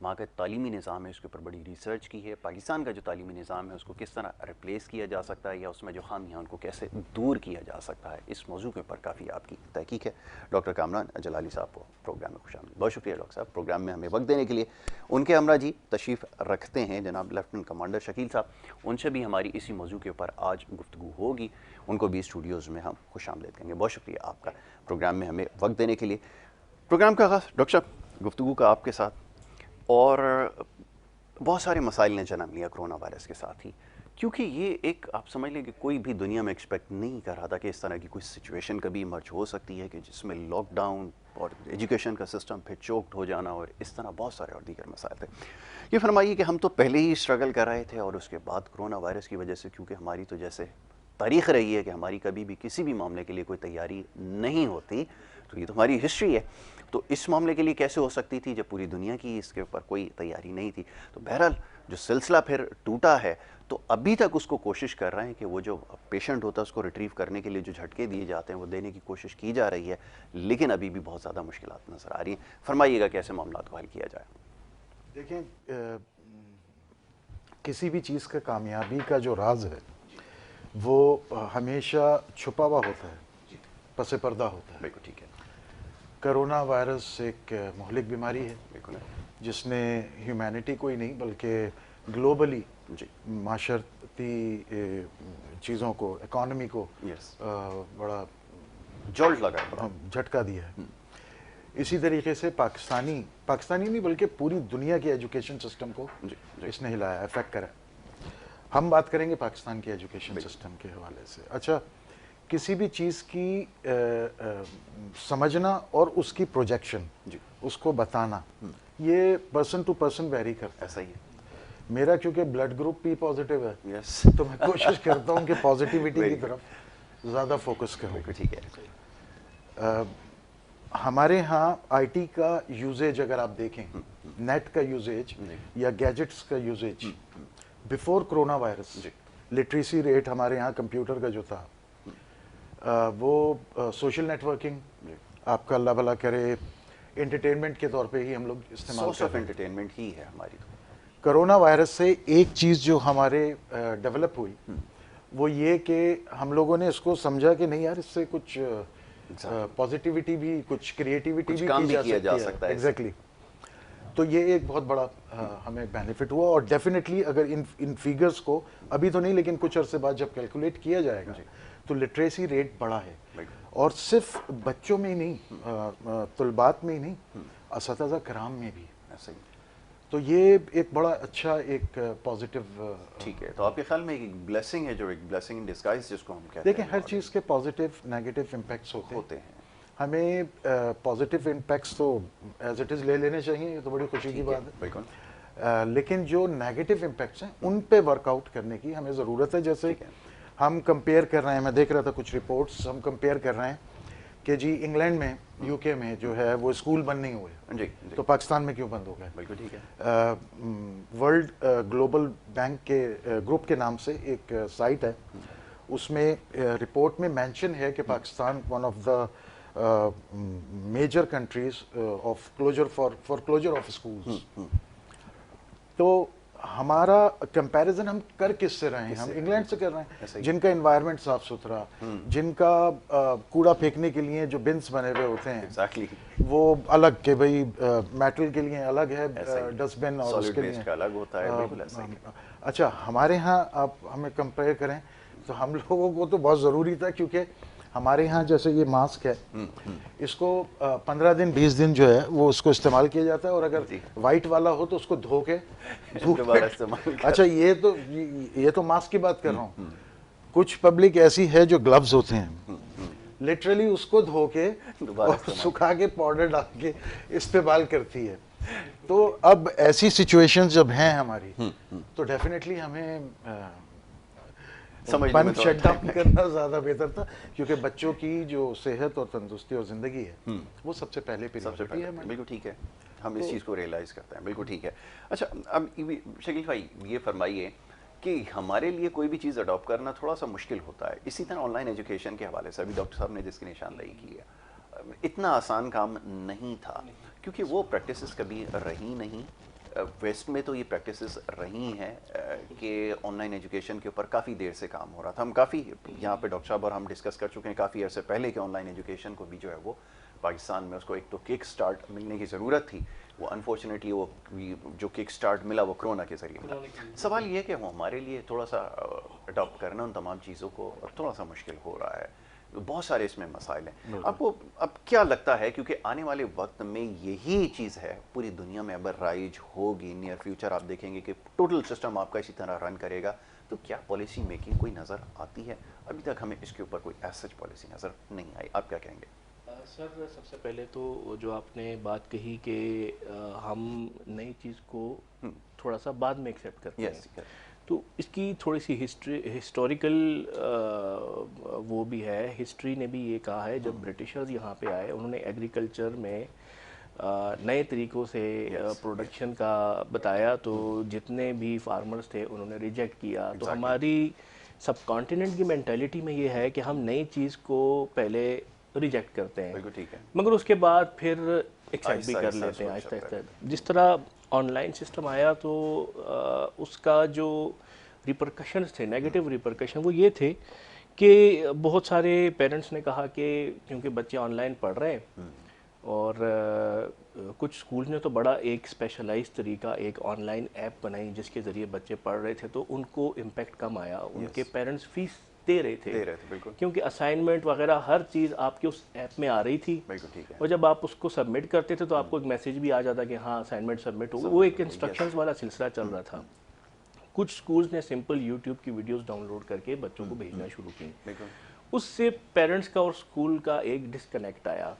وہاں کا تعلیمی نظام ہے اس کے اوپر بڑی ریسرچ کی ہے. پاکستان کا جو تعلیمی نظام ہے اس کو کس طرح ریپلیس کیا جا سکتا ہے یا اس میں جو خامیاں ان کو کیسے دور کیا جا سکتا ہے, اس موضوع کے اوپر کافی آپ کی تحقیق ہے. ڈاکٹر کامران جلالی صاحب کو پروگرام میں خوش آمدید. بہت شکریہ ڈاکٹر صاحب پروگرام میں ہمیں وقت دینے کے لیے. ان کے ہمراہ جی تشریف رکھتے ہیں جناب لیفٹننٹ کمانڈر شکیل صاحب, ان سے بھی ہماری اسی موضوع کے اوپر آج گفتگو ہوگی. ان کو بھی اسٹوڈیوز میں ہم خوش آمدید کہیں گے. بہت شکریہ آپ کا پروگرام میں ہمیں وقت دینے کے لیے. پروگرام کا آغاز ڈاکٹر صاحب گفتگو کا آپ کے ساتھ, اور بہت سارے مسائل نے جنم لیا کرونا وائرس کے ساتھ ہی, کیونکہ یہ ایک آپ سمجھ لیں کہ کوئی بھی دنیا میں ایکسپیکٹ نہیں کر رہا تھا کہ اس طرح کی کوئی سچویشن کبھی ایمرج ہو سکتی ہے کہ جس میں لاک ڈاؤن اور ایجوکیشن کا سسٹم پھر چوکڈ ہو جانا اور اس طرح بہت سارے اور دیگر مسائل تھے. یہ فرمائیے کہ ہم تو پہلے ہی اسٹرگل کر رہے تھے اور اس کے بعد کرونا وائرس کی وجہ سے, کیونکہ ہماری تو جیسے تاریخ رہی ہے کہ ہماری کبھی بھی کسی بھی معاملے کے لیے کوئی تیاری نہیں ہوتی, تو یہ تو ہماری ہسٹری ہے, تو اس معاملے کے لیے کیسے ہو سکتی تھی جب پوری دنیا کی اس کے اوپر کوئی تیاری نہیں تھی. تو بہرحال جو سلسلہ پھر ٹوٹا ہے تو ابھی تک اس کو کوشش کر رہے ہیں کہ وہ جو پیشنٹ ہوتا ہے اس کو ریٹریو کرنے کے لیے جو جھٹکے دیے جاتے ہیں وہ دینے کی کوشش کی جا رہی ہے, لیکن ابھی بھی بہت زیادہ مشکلات نظر آ رہی ہیں. فرمائیے گا کیسے معاملات کو حل کیا جائے. دیکھیں, کسی بھی چیز کا کامیابی کا جو راز ہے وہ ہمیشہ چھپا ہوا ہوتا ہے, پس پردہ ہوتا ہے. بالکل ٹھیک ہے. کرونا وائرس ایک مہلک بیماری ہے بالکل جس نے ہیومینٹی کو ہی نہیں بلکہ گلوبلی جی معاشرتی چیزوں کو, اکانومی کو یس بڑا جولٹ لگا ہے, جھٹکا دیا ہے. اسی طریقے سے پاکستانی نہیں بلکہ پوری دنیا کے ایجوکیشن سسٹم کو اس نے ہلایا, افیکٹ کرا. ہم بات کریں گے پاکستان کے ایجوکیشن سسٹم کے حوالے سے. اچھا, کسی بھی چیز کی سمجھنا اور اس کی پروجیکشن, اس کو بتانا, یہ پرسن ٹو پرسن ویری کرتا ہے. ایسا ہی ہے. میرا کیونکہ بلڈ گروپ بھی پازیٹیو ہے یس تو میں کوشش کرتا ہوں کہ پازیٹیوٹی کی طرف زیادہ فوکس کروں. بالکل ٹھیک ہے. ہمارے ہاں آئی ٹی کا یوزیج اگر آپ دیکھیں, نیٹ کا یوزیج یا گیجٹس کا usage before corona virus, literacy rate ہمارے یہاں کمپیوٹر کا جو تھا وہ سوشل نیٹ ورکنگ, آپ کا اللہ بھلا کرے, انٹرٹینمنٹ کے طور پہ ہی ہم لوگ استعمال سورس کر آف رہے ہیں. انٹرٹینمنٹ ہی ہے ہماری. کرونا وائرس سے ایک چیز جو ہمارے ڈیولپ ہوئی وہ یہ کہ ہم لوگوں نے اس کو سمجھا کہ نہیں یار, اس سے کچھ پازیٹیوٹی بھی, کچھ کریٹیوٹی بھی کی جا سکتا ہے. ایگزیکٹلی. تو یہ ایک بہت بڑا ہمیں بینیفٹ ہوا, اور ڈیفینیٹلی اگر ان فیگرز کو ابھی تو نہیں لیکن کچھ عرصے بعد جب کیلکولیٹ کیا جائے گا تو لٹریسی ریٹ بڑا ہے, اور صرف بچوں میں ہی نہیں, طلبات میں ہی نہیں, اساتذہ کرام میں بھی. تو یہ ایک بڑا اچھا ایک پازیٹیو. ٹھیک ہے, تو آپ کے خیال میں ایک بلیسنگ ہے, جو ایک بلیسنگ ان ڈسگائز جس کو ہم کہتے ہیں. دیکھیں, ہر چیز کے پازیٹیو نیگیٹو امپیکٹس ہوتے ہیں. ہمیں پازیٹیو امپیکٹس تو ایز اٹ از لے لینے چاہیے, یہ تو بڑی خوشی کی بات ہے. بالکل. لیکن جو نیگیٹو امپیکٹس ہیں ان پہ ورک آؤٹ کرنے کی ہمیں ضرورت ہے. جیسے ہم کمپیئر کر رہے ہیں, میں دیکھ رہا تھا کچھ رپورٹس, ہم کمپیئر کر رہے ہیں کہ جی انگلینڈ میں, یو کے میں جو ہے وہ اسکول بند نہیں ہوئے, تو پاکستان میں کیوں بند ہو گئے. بالکل ٹھیک ہے. ورلڈ گلوبل بینک کے گروپ کے نام سے ایک سائٹ ہے, اس میں رپورٹ میں مینشن ہے کہ Pakistan one of the major countries of closure for closure of schools. تو ہمارا کمپیریزن ہم کر کس سے رہے ہیں, ہم انگلینڈ سے کر رہے ہیں جن کا انوائرمنٹ صاف ستھرا, جن کا کوڑا پھینکنے کے لیے جو بنس بنے ہوئے ہوتے ہیں وہ الگ, کہ بھئی میٹل کے لیے الگ ہے ڈسٹ بن اور اس کے لیے الگ ہوتا ہے. اچھا, ہمارے ہاں آپ ہمیں کمپیئر کریں تو ہم لوگوں کو تو بہت ضروری تھا, کیونکہ ہمارے ہاں جیسے یہ ماسک ہے, اس کو 15 دن 20 دن جو ہے وہ اس کو استعمال کیا جاتا ہے, اور اگر وائٹ والا ہو تو اس کو دھو کے دوبارہ استعمال. اچھا, یہ تو ماسک کی بات کر رہا ہوں. کچھ پبلک ایسی ہے جو گلوز ہوتے ہیں, لٹرلی اس کو دھو کے اور سکھا کے پاؤڈر ڈال کے استعمال کرتی ہے. تو اب ایسی سچویشن جب ہیں ہماری تو ڈیفینیٹلی ہمیں بند شٹ ڈاؤن کرنا زیادہ بہتر تھا, کیونکہ بچوں کی جو صحت اور تندرستی اور زندگی ہے وہ سب سے پہلے پریورٹی ہے. بالکل ٹھیک ہے, ہم اس چیز کو ریئلائز کرتے ہیں. بالکل ٹھیک ہے. اچھا, اب شکیل بھائی یہ فرمائیے کہ ہمارے لیے کوئی بھی چیز اڈاپٹ کرنا تھوڑا سا مشکل ہوتا ہے. اسی طرح آن لائن ایجوکیشن کے حوالے سے ابھی ڈاکٹر صاحب نے جس کی نشاندہی کی ہے, اتنا آسان کام نہیں تھا, کیونکہ وہ پریکٹسز کبھی رہی نہیں, ویسٹ میں تو یہ پریکٹسز رہی ہیں کہ آن لائن ایجوکیشن کے اوپر کافی دیر سے کام ہو رہا تھا. ہم کافی یہاں پہ ڈاکٹر صاحب اور ہم ڈسکس کر چکے ہیں کافی عرصے پہلے کہ آن لائن ایجوکیشن کو بھی جو ہے وہ پاکستان میں اس کو ایک تو کک سٹارٹ ملنے کی ضرورت تھی. وہ انفارچونیٹلی وہ جو کک سٹارٹ ملا وہ کرونا کے ذریعے ملا. سوال یہ کہ وہ ہمارے لیے تھوڑا سا اڈاپٹ کرنا ان تمام چیزوں کو تھوڑا سا مشکل ہو رہا ہے. بہت سارے اس میں مسائل ہیں. آپ کو اب کیا لگتا ہے, کیونکہ آنے والے وقت میں یہی چیز ہے پوری دنیا میں اگر رائج ہوگی نیئر فیوچر, آپ دیکھیں گے کہ ٹوٹل سسٹم آپ کا اسی طرح رن کرے گا, تو کیا پالیسی میکنگ کوئی نظر آتی ہے؟ ابھی تک ہمیں اس کے اوپر کوئی ایز سچ پالیسی نظر نہیں آئی. آپ کیا کہیں گے؟ سر سب سے پہلے تو جو آپ نے بات کہی کہ ہم نئی چیز کو تھوڑا سا بعد میں ایکسیپٹ کرتے ہیں, تو اس کی تھوڑی سی ہسٹوریکل وہ بھی ہے. ہسٹری نے بھی یہ کہا ہے جب برٹشرز یہاں پہ آئے انہوں نے ایگریکلچر میں نئے طریقوں سے پروڈکشن کا بتایا, تو جتنے بھی فارمرز تھے انہوں نے ریجیکٹ کیا. تو ہماری سب کانٹیننٹ کی مینٹیلٹی میں یہ ہے کہ ہم نئی چیز کو پہلے ریجیکٹ کرتے ہیں, مگر اس کے بعد پھر ایکسیپٹ بھی کر لیتے ہیں آہستہ آہستہ. جس طرح آن لائن سسٹم آیا تو اس کا جو ریپرکشنز تھے, نیگیٹو ریپرکشن, وہ یہ تھے کہ بہت سارے پیرنٹس نے کہا کہ کیونکہ بچے آن لائن پڑھ رہے ہیں, اور کچھ اسکولز نے تو بڑا ایک اسپیشلائز طریقہ ایک آن لائن ایپ بنائی جس کے ذریعے بچے پڑھ رہے تھے, تو ان کو امپیکٹ کم آیا. ان کے پیرنٹس فیس دے رہے تھے کیونکہ اسائنمنٹ وغیرہ ہر چیز آپ کے اس ایپ میں آ رہی تھی, اور جب آپ اس کو سبمٹ کرتے تھے تو آپ کو ایک میسیج بھی آ جاتا کہ ہاں اسائنمنٹ سبمٹ ہو گئی. وہ ایک انسٹرکشنز والا سلسلہ چل رہا تھا. کچھ سکولز نے سمپل یوٹیوب کی ویڈیوز ڈاؤن لوڈ کر کے بچوں کو بھیجنا شروع کی. اس سے پیرنٹس کا اور اسکول کا ایک ڈسکنیکٹ آیا.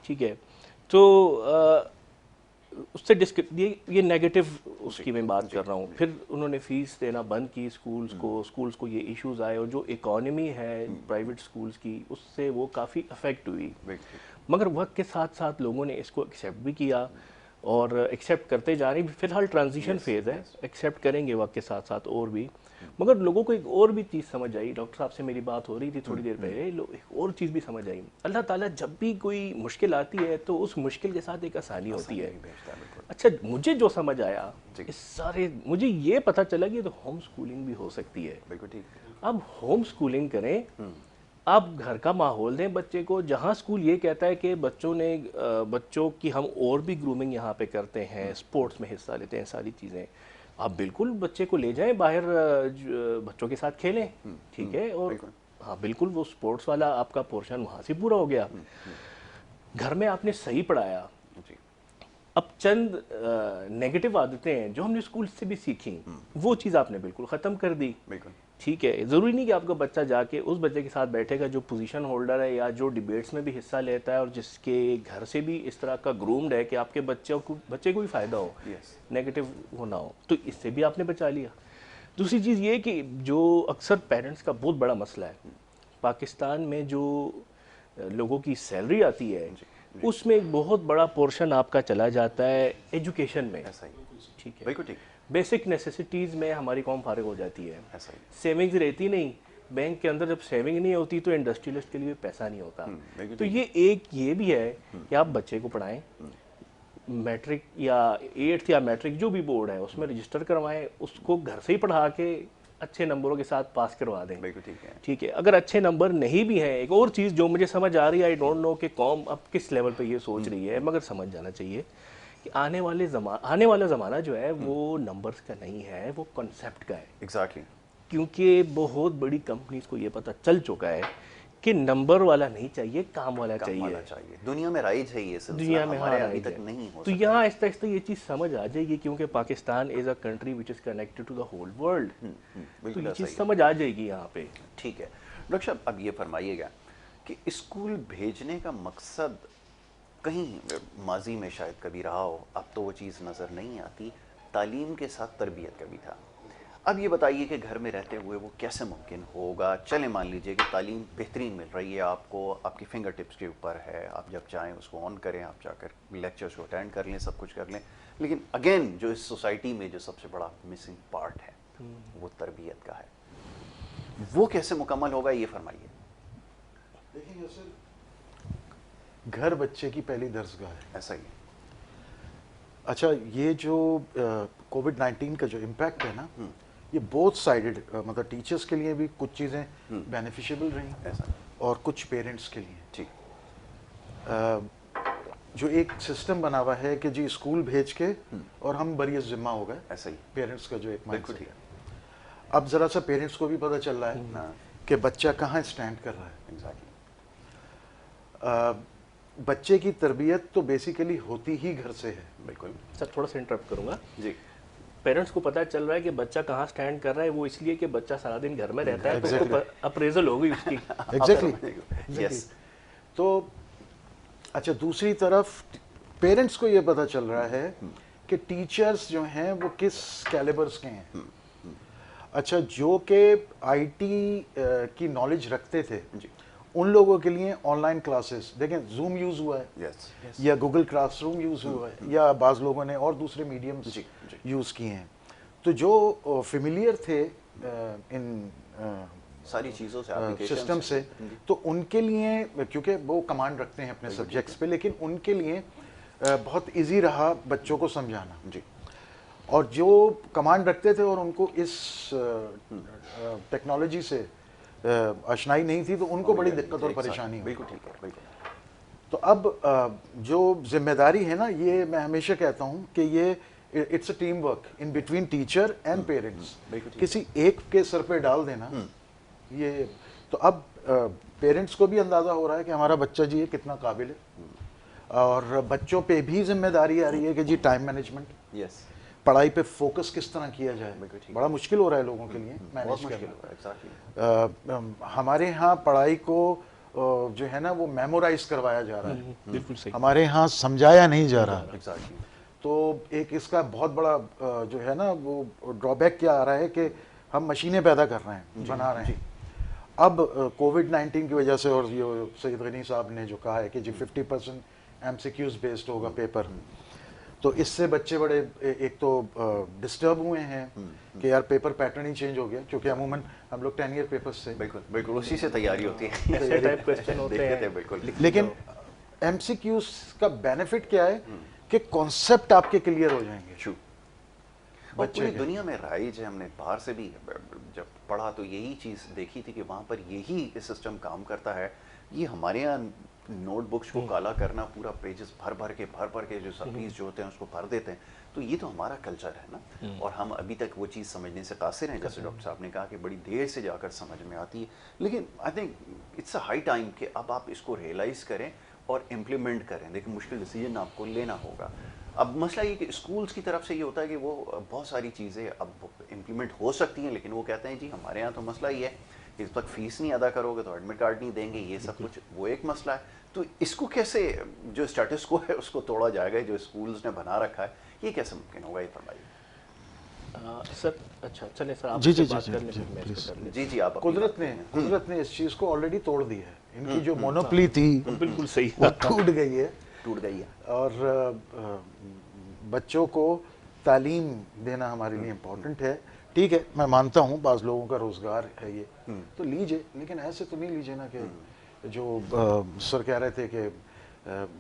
ٹھیک ہے, تو اس سے یہ نیگیٹو اس کی میں بات کر رہا ہوں. پھر انہوں نے فیس دینا بند کی اسکولز کو یہ ایشوز آئے, اور جو اکانومی ہے پرائیویٹ اسکولز کی اس سے وہ کافی افیکٹ ہوئی. مگر وقت کے ساتھ ساتھ لوگوں نے اس کو ایکسیپٹ بھی کیا اور ایکسیپٹ کرتے جا رہے ہیں. فی الحال ٹرانزیشن فیز ہے, ایکسیپٹ کریں گے وقت کے ساتھ ساتھ اور بھی. مگر لوگوں کو ایک اور بھی چیز سمجھ آئی, ڈاکٹر صاحب سے میری بات ہو رہی تھی تھوڑی دیر پہلے, ایک اور چیز بھی سمجھ آئی. اللہ تعالیٰ جب بھی کوئی مشکل آتی ہے تو اس مشکل کے ساتھ ایک آسانی ہوتی ہے. اچھا, مجھے جو سمجھ آیا اس سارے, مجھے یہ پتہ چلا کہ تو ہوم سکولنگ بھی ہو سکتی ہے. اب ہوم سکولنگ کریں, آپ گھر کا ماحول دیں بچے کو, جہاں اسکول یہ کہتا ہے کہ بچوں کی ہم اور بھی گرومنگ یہاں پہ کرتے ہیں, اسپورٹس میں حصہ لیتے ہیں, ساری چیزیں, آپ بالکل بچے کو لے جائیں باہر بچوں کے ساتھ کھیلیں. ٹھیک ہے, اور ہاں بالکل وہ اسپورٹس والا آپ کا پورشن وہاں سے پورا ہو گیا. گھر میں آپ نے صحیح پڑھایا. اب چند نیگیٹو عادتیں ہیں جو ہم نے اسکول سے بھی سیکھیں, وہ چیز آپ نے بالکل ختم کر دی. ٹھیک ہے, ضروری نہیں کہ آپ کا بچہ جا کے اس بچے کے ساتھ بیٹھے گا جو پوزیشن ہولڈر ہے یا جو ڈیبیٹس میں بھی حصہ لیتا ہے اور جس کے گھر سے بھی اس طرح کا گرومڈ ہے کہ آپ کے بچے کو بھی فائدہ ہو, نیگیٹو ہونا ہو, تو اس سے بھی آپ نے بچا لیا. دوسری چیز یہ کہ جو اکثر پیرنٹس کا بہت بڑا مسئلہ ہے, پاکستان میں جو لوگوں کی سیلری آتی ہے اس میں ایک بہت بڑا پورشن آپ کا چلا جاتا ہے ایجوکیشن میں. ٹھیک ہے, بیسک نیسیسٹیز میں ہماری قوم فارغ ہو جاتی ہے. سیونگز رہتی نہیں بینک کے اندر, جب سیونگ نہیں ہوتی تو انڈسٹریلسٹ کے لیے پیسہ نہیں ہوتا. تو یہ بھی ہے کہ آپ بچے کو پڑھائیں, میٹرک یا 8th یا میٹرک جو بھی بورڈ ہے اس میں رجسٹر کروائیں, اس کو گھر سے ہی پڑھا کے اچھے نمبروں کے ساتھ پاس کروا دیں. ٹھیک ہے, اگر اچھے نمبر نہیں بھی ہیں, ایک اور چیز جو مجھے سمجھ آ رہی ہے, آئی ڈونٹ نو کہ قوم اب کس لیول پہ یہ سوچ رہی ہے, مگر سمجھ جانا چاہیے کہ آنے والا زمانہ جو ہے وہ نمبرز کا نہیں ہے, وہ کنسیپٹ کا ہے. ایگزیکٹلی, کیونکہ بہت بڑی کمپنیز کو یہ پتہ چل چکا ہے کہ نمبر والا نہیں چاہیے, کام والا چاہیے. دنیا میں رائج ہے یہ سلسلہ, دنیا میں ہمارے ابھی تک نہیں ہو تو سکتا. یہاں آہستہ آہستہ یہ چیز سمجھ آ جائے گی, کیونکہ Pakistan is a country which is connected to the whole world, تو یہ چیز سمجھ آ جائے گی یہاں پہ. ٹھیک ہے ڈاکٹر صاحب, اب یہ فرمائیے گا کہ اسکول بھیجنے کا مقصد کہیں ماضی میں شاید کبھی رہا ہو, اب تو وہ چیز نظر نہیں آتی, تعلیم کے ساتھ تربیت کا بھی تھا. اب یہ بتائیے کہ گھر میں رہتے ہوئے وہ کیسے ممکن ہوگا؟ چلیں مان لیجئے کہ تعلیم بہترین مل رہی ہے آپ کو, آپ کی فنگر ٹپس کے اوپر ہے, آپ جب چاہیں اس کو آن کریں, آپ جا کر لیکچرز کو اٹینڈ کر لیں, سب کچھ کر لیں. لیکن اگین جو اس سوسائٹی میں جو سب سے بڑا مسنگ پارٹ ہے وہ تربیت کا ہے, وہ کیسے مکمل ہوگا یہ فرمائیے. دیکھیں یاسر, گھر بچے کی پہلی درسگاہ ہے. ایسا ہی اچھا یہ جو کووڈ-19 کا جو امپیکٹ ہے نا یہ بہت سائیڈڈ مطلب ٹیچرس کے لیے بھی کچھ چیزیں بینیفیشیبل رہیں اور کچھ پیرنٹس کے لیے. جی جو ایک سسٹم بنا ہوا ہے کہ جی اسکول بھیج کے اور ہم بری ذمہ ہو گئے, ایسا ہی پیرنٹس کا جو ایک مائنڈ بالکل سیٹ ہے. اب ذرا سا پیرنٹس کو بھی پتہ چل رہا ہے کہ بچہ کہاں اسٹینڈ کر رہا ہے. ایگزیکٹلی. بچے کی تربیت تو بیسیکلی ہوتی ہی گھر سے ہے. بالکل سر تھوڑا سا انٹرپٹ کروں گا. جی پیرنٹس کو پتہ چل رہا ہے کہ بچہ کہاں سٹینڈ کر رہا ہے, وہ اس لیے کہ بچہ سارا دن گھر میں رہتا ہے تو اس کو اپریزل ہوگی اس کی. ایگزیکٹلی یس. تو اچھا دوسری طرف پیرنٹس کو یہ پتہ چل رہا ہے کہ ٹیچرز جو ہیں وہ کس کیلیبرز کے ہیں. اچھا جو کہ آئی ٹی کی نالج رکھتے تھے ان لوگوں کے لیے آن لائن کلاسز, دیکھیں زوم یوز ہوا ہے یا گوگل کلاس روم یوز ہوا ہے یا بعض لوگوں نے اور دوسرے میڈیمز یوز کیے ہیں. تو جو فیملیئر تھے ان ساری چیزوں سے سسٹم سے, تو ان کے لیے کیونکہ وہ کمانڈ رکھتے ہیں اپنے سبجیکٹس پہ, لیکن ان کے لیے بہت ایزی رہا بچوں کو سمجھانا. جی اور جو کمانڈ رکھتے تھے اور ان کو اس ٹیکنالوجی سے آشنائی نہیں تھی تو ان کو بڑی دقت اور پریشانی ہوئی. بالکل ٹھیک ہے. بالکل. تو اب جو ذمہ داری ہے نا, یہ میں ہمیشہ کہتا ہوں کہ یہ it's a team work in between teacher and parents. کسی ایک کے سر پہ ڈال دینا یہ, تو اب پیرنٹس کو بھی اندازہ ہو رہا ہے کہ ہمارا بچہ جی یہ کتنا قابل ہے, اور بچوں پہ بھی ذمہ داری آ رہی ہے کہ جی ٹائم مینجمنٹ, یس, پڑھائی پہ فوکس کس طرح کیا جائے. بڑا مشکل ہو رہا ہے لوگوں کے لیے مینیج کرنا. ہمارے ہاں پڑھائی کو جو ہے نا وہ میمورائز کروایا جا رہا ہے, بالکل صحیح. ہمارے ہاں سمجھایا نہیں جا رہا. ایگزیکٹلی. تو ایک اس کا بہت بڑا جو ہے نا وہ ڈرا بیک کیا آ رہا ہے کہ ہم مشینیں پیدا کر رہے ہیں, بنا رہے ہیں. اب کووڈ-19 کی وجہ سے, اور یہ سید غنی صاحب نے جو کہا ہے کہ جی 50% MCQs بیسڈ ہوگا پیپر, تو اس سے بچے بڑے ایک تو ڈسٹرب ہوئے ہیں کہ یار پیپر پیٹرن ہی چینج ہو گیا, کیونکہ عموماً ہم لوگ 10 ایئر پیپرز سے بالکل بالکل اسی سے تیاری ہوتی ہے, ایسے ٹائپ کوسچن ہوتے ہیں. بالکل. لیکن MCQs کا بینیفٹ کیا ہے کہ کانسیپٹ آپ کے کلیئر ہو جائیں گے. اور پوری دنیا میں رائج ہے, ہم نے باہر سے بھی جب پڑھا تو یہی چیز دیکھی تھی کہ وہاں پر یہی سسٹم کام کرتا ہے. یہ ہمارے یہاں نوٹ بکس کو کالا کرنا, پورا پیجز بھر بھر کے جو سپلیز جو ہوتے ہیں اس کو بھر دیتے ہیں, تو یہ تو ہمارا کلچر ہے نا, اور ہم ابھی تک وہ چیز سمجھنے سے قاصر ہیں. جیسے ڈاکٹر صاحب نے کہا کہ بڑی دیر سے جا کر سمجھ میں آتی ہے, لیکن I think it's a high time کہ اب آپ اس کو ریئلائز کریں اور امپلیمنٹ کریں. دیکھیں مشکل ڈیسیجن آپ کو لینا ہوگا. اب مسئلہ یہ کہ اسکولس کی طرف سے یہ ہوتا ہے کہ وہ بہت ساری چیزیں اب امپلیمنٹ ہو سکتی ہیں, لیکن وہ کہتے ہیں جی ہمارے یہاں تو مسئلہ یہ ہے کہ اس وقت فیس نہیں ادا کرو گے تو ایڈمٹ کارڈ نہیں دیں گے, یہ سب کچھ وہ ایک مسئلہ ہے. تو اس کو کیسے جو اسٹیٹس کو ہے اس کو توڑا جائے گا, جو اسکولز نے بنا رکھا ہے, یہ کیسے ممکن ہوگا, یہ فرمائیے. سر اچھا چلیں سر آپ جی سے جی بات جی کر لیں. جی جی آپ قدرت نے اس چیز کو آلریڈی توڑ دی ہے. ان کی جو مونوپلی تھی بالکل صحیح وہ ٹوٹ گئی ہے, اور بچوں کو تعلیم دینا ہمارے لیے امپورٹنٹ ہے. ٹھیک ہے, میں مانتا ہوں بعض لوگوں کا روزگار ہے یہ, تو لیجئے, لیکن ایسے تو نہیں لیجئے نا کہ جو سر کہہ رہے تھے کہ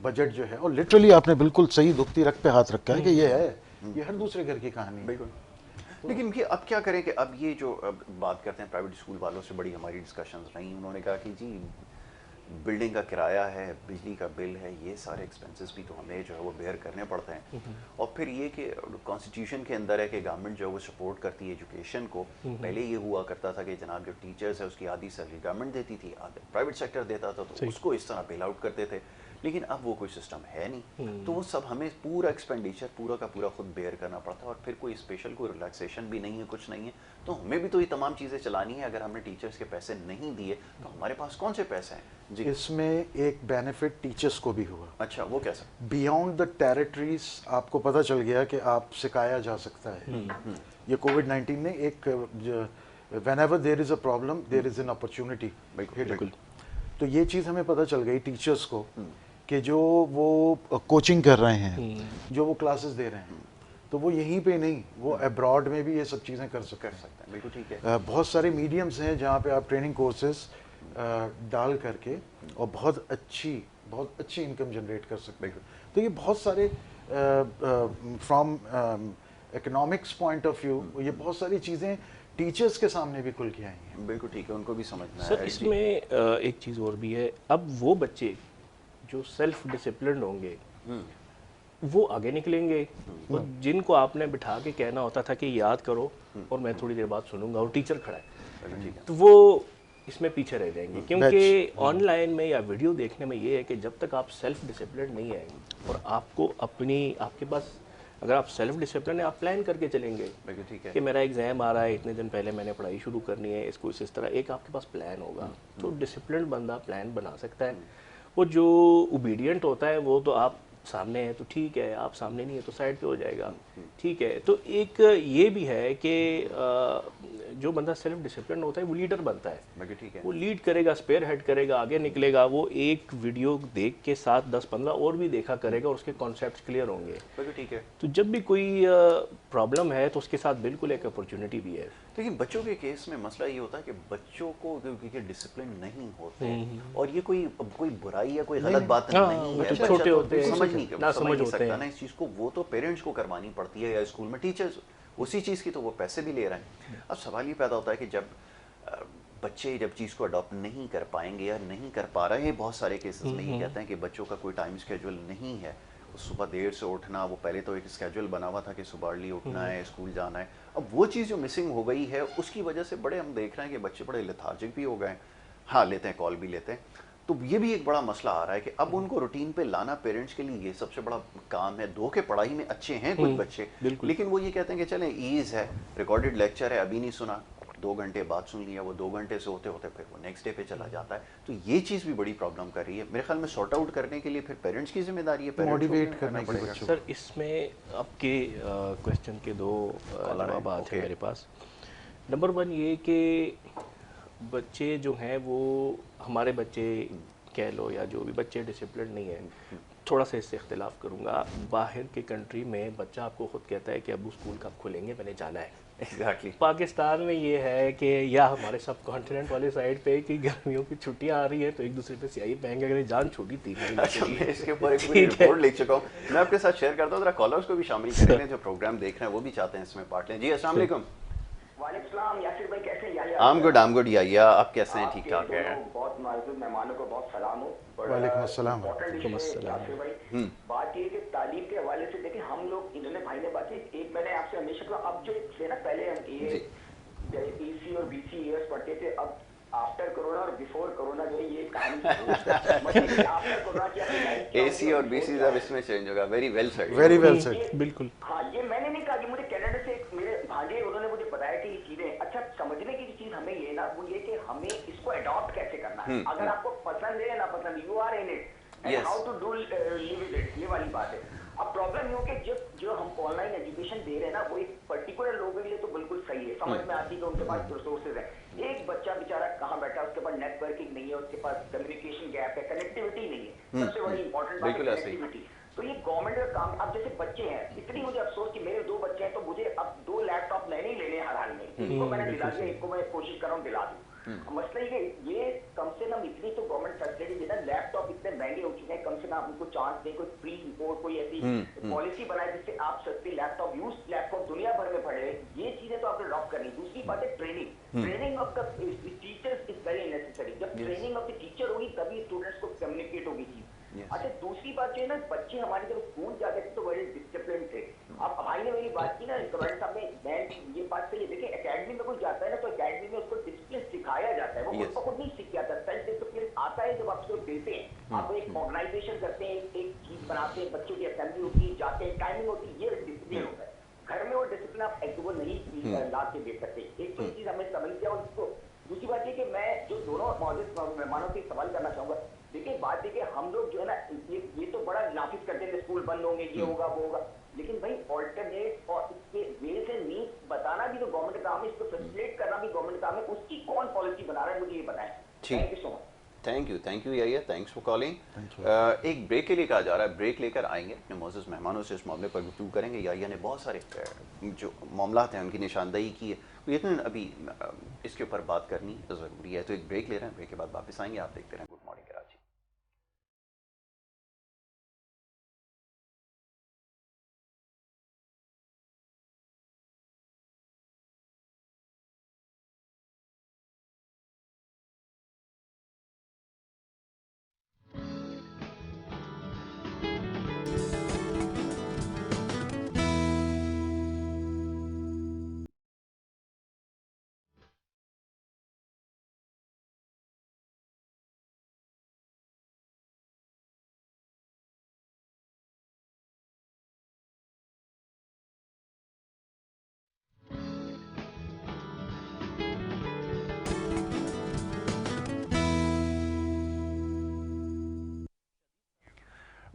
بجٹ جو ہے, اور لٹرلی آپ نے بالکل صحیح دکھتی رکھ پہ ہاتھ رکھا ہے کہ یہ ہے, یہ ہر دوسرے گھر کی کہانی ہے. بالکل. لیکن اب کیا کریں کہ اب یہ جو بات کرتے ہیں پرائیویٹ اسکول والوں سے, بڑی ہماری ڈسکشنز رہیں. انہوں نے کہا کہ جی بلڈنگ کا کرایہ ہے, بجلی کا بل ہے, یہ سارے ایکسپینسز بھی تو ہمیں جو ہے وہ بیئر کرنے پڑتے ہیں. اور پھر یہ کہ کانسٹیٹیوشن کے اندر ہے کہ گورنمنٹ جو ہے وہ سپورٹ کرتی ہے ایجوکیشن کو. پہلے یہ ہوا کرتا تھا کہ جناب جو ٹیچرز ہے اس کی آدھی سیلری گورنمنٹ دیتی تھی, آدھا پرائیویٹ سیکٹر دیتا تھا, تو اس کو اس طرح بیل آؤٹ کرتے تھے. لیکن اب وہ کوئی سسٹم ہے نہیں, تو وہ سب ہمیں پورا ایکسپینڈیچر پورا کا پورا خود بیئر کرنا پڑتا ہے. اور پھر کوئی اسپیشل کوئی ریلیکسیشن بھی نہیں ہے, کچھ نہیں ہے. تو ہمیں بھی تو یہ تمام چیزیں چلانی ہے. اگر ہم نے ٹیچرز کے پیسے نہیں دیے تو ہمارے پاس کون سے پیسے ہیں؟ جی, اس میں ایک بینیفٹ ٹیچرز کو بھی ہوا. اچھا, وہ کیسا؟ بیانڈ دا ٹیریٹریز آپ کو پتہ چل گیا کہ آپ سکھایا جا سکتا ہے. یہ کووڈ-19 نے ایک when ever there is a problem there is an opportunity. بالکل. تو یہ چیز ہمیں پتہ چل گئی ٹیچرز کو کہ جو وہ کوچنگ کر رہے ہیں, جو وہ کلاسز دے رہے ہیں, تو وہ یہیں پہ نہیں, وہ ابراڈ میں بھی یہ سب چیزیں کر سکتے ہیں. بالکل ٹھیک ہے. بہت سارے میڈیمز ہیں جہاں پہ آپ ٹریننگ کورسز ڈال کر کے اور بہت اچھی انکم جنریٹ کر سکتے ہیں. تو یہ بہت سارے from economics point of view یہ بہت ساری چیزیں ٹیچرس کے سامنے بھی کھل کے آئی ہیں. بالکل ٹھیک ہے, ان کو بھی سمجھنا ہے. سر اس میں ایک چیز اور بھی ہے, اب وہ بچے جو سیلف ڈسپلنڈ ہوں گے وہ آگے نکلیں گے, اور جن کو آپ نے بٹھا کے کہنا ہوتا تھا کہ یاد کرو اور میں تھوڑی دیر بعد سنوں گا اور ٹیچر کھڑا ہے, تو وہ اس میں پیچھے رہ جائیں گے. کیونکہ آن لائن میں یا ویڈیو دیکھنے میں یہ ہے کہ جب تک آپ سیلف ڈسپلنڈ نہیں آئیں گے اور آپ کو آپ کے پاس اگر آپ سیلف ڈسپلن ہے, آپ پلان کر کے چلیں گے کہ میرا ایگزام آ رہا ہے, اتنے دن پہلے میں نے پڑھائی شروع کرنی ہے, اس کو اس طرح ایک آپ کے پاس پلان ہوگا, تو ڈسپلنڈ بندہ پلان بنا سکتا ہے. وہ جو اوبیڈینٹ ہوتا ہے وہ تو آپ سامنے ہے تو ٹھیک ہے, آپ سامنے نہیں ہے تو سائڈ پہ ہو جائے گا, ٹھیک ہے. تو ایک یہ بھی ہے کہ جو بندہ سیلف ڈسپلن ہوتا ہے وہ لیڈر بنتا ہے, وہ لیڈ کرے گا, اسپیئر ہیڈ کرے گا, آگے نکلے گا. وہ ایک ویڈیو دیکھ کے 7-10-15 اور بھی دیکھا کرے گا اور اس کے کانسیپٹس کلیئر ہوں گے. ٹھیک ہے. تو جب بھی کوئی پرابلم ہے تو اس کے ساتھ بالکل ایک اپرچونٹی بھی ہے. لیکن بچوں کے کیس میں مسئلہ یہ ہوتا ہے کہ بچوں کو کیونکہ ڈسپلن نہیں ہوتے, اور یہ کوئی برائی یا کوئی غلط بات نہیں ہے, چھوٹے ہوتے ہیں, سمجھ نہیں سکتا نا اس چیز کو, وہ تو پیرنٹس کو کروانی پڑتی ہے یا اسکول میں ٹیچرز, اسی چیز کی تو وہ پیسے بھی لے رہے ہیں. اب سوال یہ پیدا ہوتا ہے کہ جب بچے جب چیز کو اڈاپٹ نہیں کر پائیں گے یا نہیں کر پا رہے ہیں, بہت سارے کیسز میں یہ کہتے ہیں کہ بچوں کا کوئی ٹائم اسکیجول نہیں ہے, صبح دیر سے اٹھنا, وہ پہلے تو ایک اسکیجول بنا ہوا تھا کہ صبح ارلی اٹھنا ہے, اسکول جانا ہے, اب وہ چیز جو مسنگ ہو گئی ہے اس کی وجہ سے بڑے ہم دیکھ رہے ہیں کہ بچے بڑے لیتھارجک بھی ہو گئے ہیں. ہاں لیتے ہیں, کال بھی لیتے ہیں, تو یہ بھی ایک بڑا مسئلہ آ رہا ہے کہ اب ان کو روٹین پہ لانا پیرنٹس کے لیے یہ سب سے بڑا کام ہے. دو کہ پڑھائی میں اچھے ہیں کچھ بچے, لیکن وہ یہ کہتے ہیں کہ چلیں ایز ہے, ریکارڈڈ لیکچر ہے, ابھی نہیں سنا, 2 گھنٹے بعد سن لیا, وہ 2 گھنٹے سے ہوتے ہوتے پھر وہ نیکسٹ ڈے پہ چلا جاتا ہے. تو یہ چیز بھی بڑی پرابلم کر رہی ہے میرے خیال میں. سارٹ آؤٹ کرنے کے لیے پھر پیرنٹس کی ذمہ داری ہے, موٹیویٹ کرنا پڑے گا. سر اس میں آپ کے کویشچن کے 2 جوابات ہیں میرے پاس. نمبر 1 یہ کہ بچے جو ہیں وہ ہمارے بچے کہہ لو یا جو بھی بچے ڈسپلن نہیں ہیں, تھوڑا سا اس سے اختلاف کروں گا. باہر کے کنٹری میں بچہ آپ کو خود کہتا ہے کہ ابو اسکول کب کھلیں گے, میں نے جانا ہے. پاکستان میں یہ ہے کہ یا ہمارے سب کانٹیننٹ والے سائڈ پہ کہ گرمیوں کی چھٹیاں آ رہی ہیں تو ایک دوسرے پہ سیاہی پہن کے اگر جان چھوٹی 3 مہینے کے لیے. اس کے اوپر ایک رپورٹ لکھ چکا ہوں, میں آپ کے ساتھ شیئر کرتا ہوں, ذرا کالرز کو بھی شامل کریں, جو پروگرام دیکھ رہے ہیں وہ بھی چاہتے ہیں اس میں پارٹ لیں. جی السلام علیکم. وعلیکم السلام یاسر بھائی, کیسے ہیں؟ I'm good یا آپ کیسے ہیں؟ ٹھیک ٹھاک ہے. بہت معزز مہمانوں کو بہت سلام ہو. وعلیکم السلام. یاسر بھائی بات یہ کہ تعلیم کے حوالے سے دیکھیں ہم لوگ انہوں نے بھائی نے بات کی, ایک میں نے آپ سے ہمیشہ کہا, اب جو تھے نا پہلے ہم ای سی اور بی سی ایئرس پڑھتے تھے, اب آفٹر کرونا اور بیفور کرونا جو ہے یہ کہانی آفٹر کرونا کیا اے سی اور بی سی اب اس میں چینج ہوگا. Very well said, very well said. بالکل. ہاں یہ میں نے نہیں کہا, یہ مجھے کینیڈا سے میرے بھانجے انہوں نے مجھے بتایا کہ یہ چیزیں اچھا سمجھنے کی چیز ہمیں یہ نا وہ یہ کہ ہمیں اس کو اڈاپٹ کیسے کرنا ہے. اگر آپ کو پسند ہے یا نا پسند, you are in it, how to do live with it, یہ والی بات ہے. اب پرابلم یہ ہو کہ جو ہم آن لائن ایجوکیشن دے رہے ہیں نا وہ ایک پرٹیکولر لوگوں کے لیے تو بالکل صحیح ہے, سمجھ میں آتی ہے کہ ان کے پاس ریسورسز ہیں. ایک بچہ بیچارہ کہاں بیٹھا, اس کے پاس نیٹ ورکنگ نہیں ہے, اس کے پاس کمیونیکیشن گیپ ہے, کنیکٹیوٹی نہیں ہے, سب سے بڑی امپورٹنٹ بات ہے کنیکٹیوٹی. تو یہ گورنمنٹ کا کام. اب جیسے بچے ہیں, اتنی مجھے افسوس کہ میرے 2 بچے ہیں تو مجھے اب 2 لیپ ٹاپ لینے ہی لینے ہر حال میں. ایک کو میں نے دلا دیا, ایک کو میں کوشش کر رہا ہوں دلا دوں. مسئلہ یہ کہ یہ کم سے کم اتنی تو گورنمنٹ فیسلٹی دینا, لیپ ٹاپ اتنے مہنگے ہو چکے ہیں, کم سے کم آپ ان کو چانس دیں, کوئی فری امپورٹ, کوئی ایسی پالیسی بنائے جس سے آپ سستی لیپ ٹاپ یوز لیپ ٹاپ دنیا بھر میں پڑھے. یہ چیزیں تو آپ نے ڈراپ کرنی. دوسری بات ہے training of the teachers is very necessary. جب ٹریننگ آف دا ٹیچر ہوگی تبھی اسٹوڈنٹس کو کمیونیکیٹ ہوگی چیز. اچھا دوسری بات جو ہے نا, بچے ہمارے جب اسکول جاتے تھے تو بڑے ڈسپلن تھے. اب بھائی نے میری بات کی نا, کمانڈر صاحب نے, میں یہ بات صحیح ہے. دیکھیں اکیڈمی میں کوئی جاتا ہے نا تو اکیڈمی میں اس کو ڈسپلن سکھایا جاتا ہے, وہ خود بخود نہیں سیکھ جاتا. سیلف ڈسپلن آتا ہے جب آپ اس کو دیتے ہیں, آپ ایک آرگنائزیشن کرتے ہیں, ایک چیز بناتے ہیں, بچوں کی اسمبلی ہوتی ہے, جاتے ہیں, ٹائمنگ ہوتی ہے, یہ ڈسپلن ہوتا ہے. گھر میں وہ ڈسپلن آپ ایکٹیو نہیں لا کے دے سکتے. ایک تو چیز ہمیں سمجھ گیا. اور اس کو دوسری بات یہ کہ میں جو دونوں معزز مہمانوں سے سوال کرنا چاہوں گا, دیکھیں بات یہ کہ ہم لوگ جو ہے نا یہ تو بڑا نافذ کرتے ہیں, اسکول بند ہوں گے, یہ ہوگا وہ ہوگا, لیکن بھائی آلٹرنیٹ اور اس کے ویز اینڈ مینس بتانا بھی تو گورنمنٹ کا کام ہے, اس کو فیسیلیٹ کرنا بھی گورنمنٹ کا کام ہے. اس کی کون پالیسی بنا رہا ہے مجھے یہ بتائیں. Thank you so much. Thank you یا تھینکس فار کالنگ. ایک بریک کے لیے کہا جا رہا ہے, بریک لے کر آئیں گے, اپنے معزز مہمانوں سے اس معاملے پر گفتگو کریں گے. یا نے بہت سارے جو معاملات ہیں ان کی نشاندہی کی ہے, یقیناً ابھی اس کے اوپر بات کرنی ضروری ہے. تو ایک بریک لے رہے ہیں, بریک کے بعد واپس آئیں گے. آپ دیکھتے رہیں گڈ مارننگ کراچی.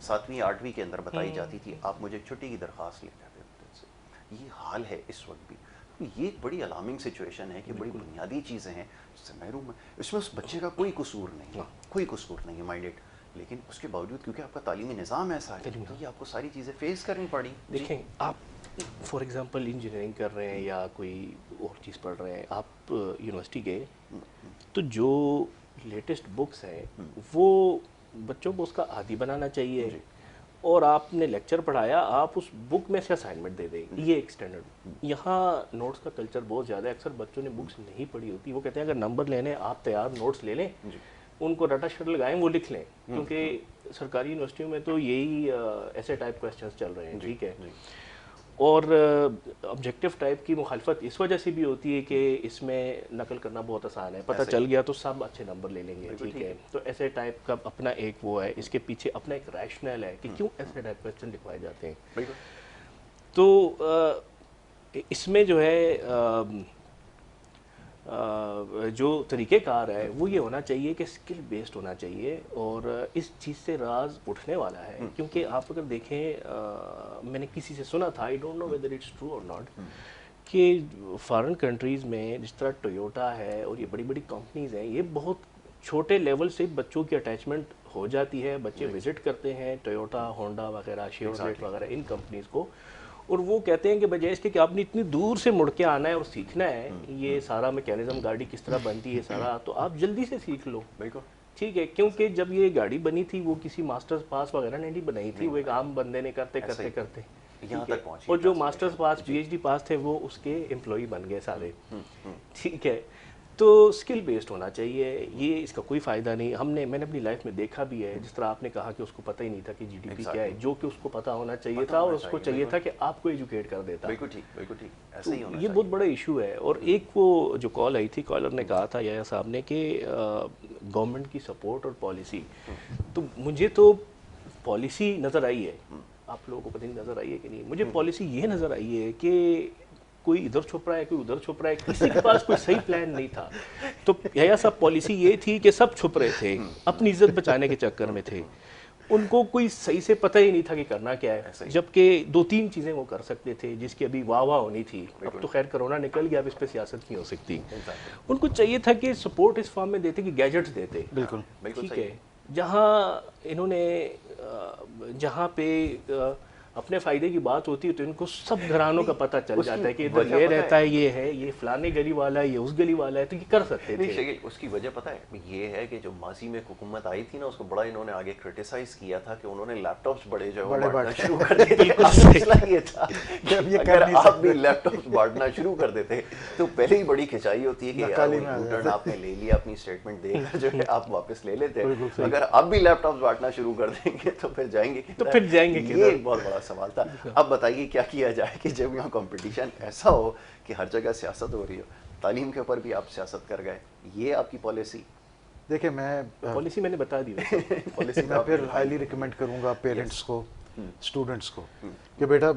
7ویں 8ویں کے اندر بتائی جاتی تھی آپ مجھے چھٹی کی درخواست لے کر دیتے. یہ حال ہے اس وقت بھی. یہ ایک بڑی الارمنگ سچویشن ہے کہ بڑی بنیادی چیزیں ہیں جس سے محروم ہے. اس میں اس بچے کا کوئی قصور نہیں ہے, کوئی قصور نہیں ہے مائنڈیڈ, لیکن اس کے باوجود کیونکہ آپ کا تعلیمی نظام ایسا ہے تو یہ آپ کو ساری چیزیں فیس کرنی پڑی. دیکھیں آپ فار ایگزامپل انجینئرنگ کر رہے ہیں یا کوئی اور چیز پڑھ رہے ہیں, آپ یونیورسٹی گئے تو جو لیٹسٹ بکس ہیں وہ بچوں کو اس کا عادی بنانا چاہیے, اور آپ نے لیکچر پڑھایا آپ اس بک میں سے اسائنمنٹ دے دیں, یہ ایک اسٹینڈرڈ. یہاں نوٹس کا کلچر بہت زیادہ ہے, اکثر بچوں نے بکس نہیں پڑھی ہوتی, وہ کہتے ہیں اگر نمبر لینے آپ تیار نوٹس لے لیں, ان کو رٹا شٹ لگائیں وہ لکھ لیں, کیونکہ سرکاری یونیورسٹیوں میں تو یہی ایسے ٹائپ کویسچنس چل رہے ہیں. ٹھیک ہے, اور آبجیکٹیو ٹائپ کی مخالفت اس وجہ سے بھی ہوتی ہے کہ اس میں نقل کرنا بہت آسان ہے, پتہ چل گیا تو سب اچھے نمبر لے لیں گے. ٹھیک ہے, تو ایسے ٹائپ کا اپنا ایک وہ ہے, اس کے پیچھے اپنا ایک ریشنل ہے کہ کیوں ایسے ٹائپ کویسچن لکھوائے جاتے ہیں. تو اس میں جو ہے جو طریقہ کار ہے وہ یہ ہونا چاہیے کہ اسکل بیسڈ ہونا چاہیے, اور اس چیز سے راز اٹھنے والا ہے. کیونکہ آپ اگر دیکھیں, میں نے کسی سے سنا تھا, I don't know whether it's true or not, کہ فارن کنٹریز میں جس طرح ٹویوٹا ہے اور یہ بڑی بڑی کمپنیز ہیں, یہ بہت چھوٹے لیول سے بچوں کی اٹیچمنٹ ہو جاتی ہے, بچے وزٹ کرتے ہیں ٹویوٹا, ہونڈا وغیرہ, شیورلیٹ وغیرہ ان کمپنیز کو, اور وہ کہتے ہیں کہ بجائے اس کے کہ آپ نے اتنی دور سے مڑ کے آنا ہے اور سیکھنا ہے یہ سارا میکینزم گاڑی کس طرح بنتی ہے سارا, تو آپ جلدی سے سیکھ لو. بالکل ٹھیک ہے, کیونکہ جب یہ گاڑی بنی تھی وہ کسی ماسٹرز پاس وغیرہ نے نہیں بنائی تھی, وہ ایک عام بندے نے کرتے کرتے یہاں تک پہنچی, اور جو ماسٹرز پاس پی ایچ ڈی پاس تھے وہ اس کے امپلائی بن گئے سارے. ٹھیک ہے, تو اسکل بیسڈ ہونا چاہیے, یہ اس کا کوئی فائدہ نہیں. میں نے اپنی لائف میں دیکھا بھی ہے, جس طرح آپ نے کہا کہ اس کو پتہ ہی نہیں تھا کہ جی ڈی پی کیا ہے, جو کہ اس کو پتہ ہونا چاہیے تھا, اور اس کو چاہیے تھا کہ آپ کو ایجوکیٹ کر دیتا. بالکل ٹھیک, بالکل ٹھیک, ایسا ہی ہونا یہ بہت بڑا ایشو ہے. اور ایک وہ جو کال آئی تھی, کالر نے کہا تھا یحییٰ صاحب نے کہ گورنمنٹ کی سپورٹ اور پالیسی, تو مجھے تو پالیسی نظر آئی ہے, آپ لوگوں کو پتہ نہیں نظر آئی ہے کہ نہیں, مجھے پالیسی یہ نظر آئی ہے کہ کوئی ادھر چھپ رہا ہے, کوئی ادھر چھپ رہا ہے, کسی کے پاس کوئی صحیح پلان نہیں تھا. تو یحییٰ صاحب پالیسی یہ تھی کہ سب چھپ رہے تھے, اپنی عزت بچانے کے چکر میں تھے, ان کو کوئی صحیح سے پتہ ہی نہیں تھا کہ کرنا کیا ہے, جبکہ 2-3 چیزیں وہ کر سکتے تھے جس کی ابھی واہ واہ ہونی تھی. اب تو خیر کرونا نکل گیا, اب اس پہ سیاست نہیں ہو سکتی. ان کو چاہیے تھا کہ سپورٹ اس فارم میں دیتے کہ گیجٹس دیتے. بالکل ٹھیک ہے, جہاں انہوں نے جہاں پہ اپنے فائدے کی بات ہوتی ہے تو ان کو سب گھرانوں کا پتہ چل جاتا ہے کہ ادھر یہ رہتا ہے, یہ ہے, یہ فلانے گلی والا ہے, یہ اس گلی والا ہے, تو یہ کر سکتے تھے. اس کی وجہ پتہ ہے یہ ہے کہ جو ماضی میں حکومت آئی تھی نا, اس کو بڑا انہوں نے آگے کرٹیسائز کیا تھا کہ انہوں نے لیپ ٹاپس بڑے جو ہے بانٹنا شروع کر دیے. مسئلہ یہ تھا اگر آپ بھی لیپ ٹاپس بانٹنا شروع کر دیتے تو پہلے ہی بڑی کھچائی ہوتی ہے کہ آپ نے لے لیا, اپنی اسٹیٹمنٹ دے کر جو ہے آپ واپس لے لیتے. اگر آپ بھی لیپ ٹاپس بانٹنا شروع کر دیں گے تو پھر جائیں گے, تو پھر جائیں گے. یہ ایک بہت بڑا سوال تھا. اب بتائیے کیا کیا جائے کہ جب یہاں کمپٹیشن ایسا ہو کہ ہر جگہ سیاست ہو رہی ہو, تعلیم کے اوپر بھی آپ سیاست کر گئے, یہ آپ کی پالیسی. دیکھیں میں پالیسی میں نے بتا دی, پالیسی میں پھر ہائیلی ریکمینڈ کروں گا پیرنٹس کو, اسٹوڈنٹس کو, کہ بیٹا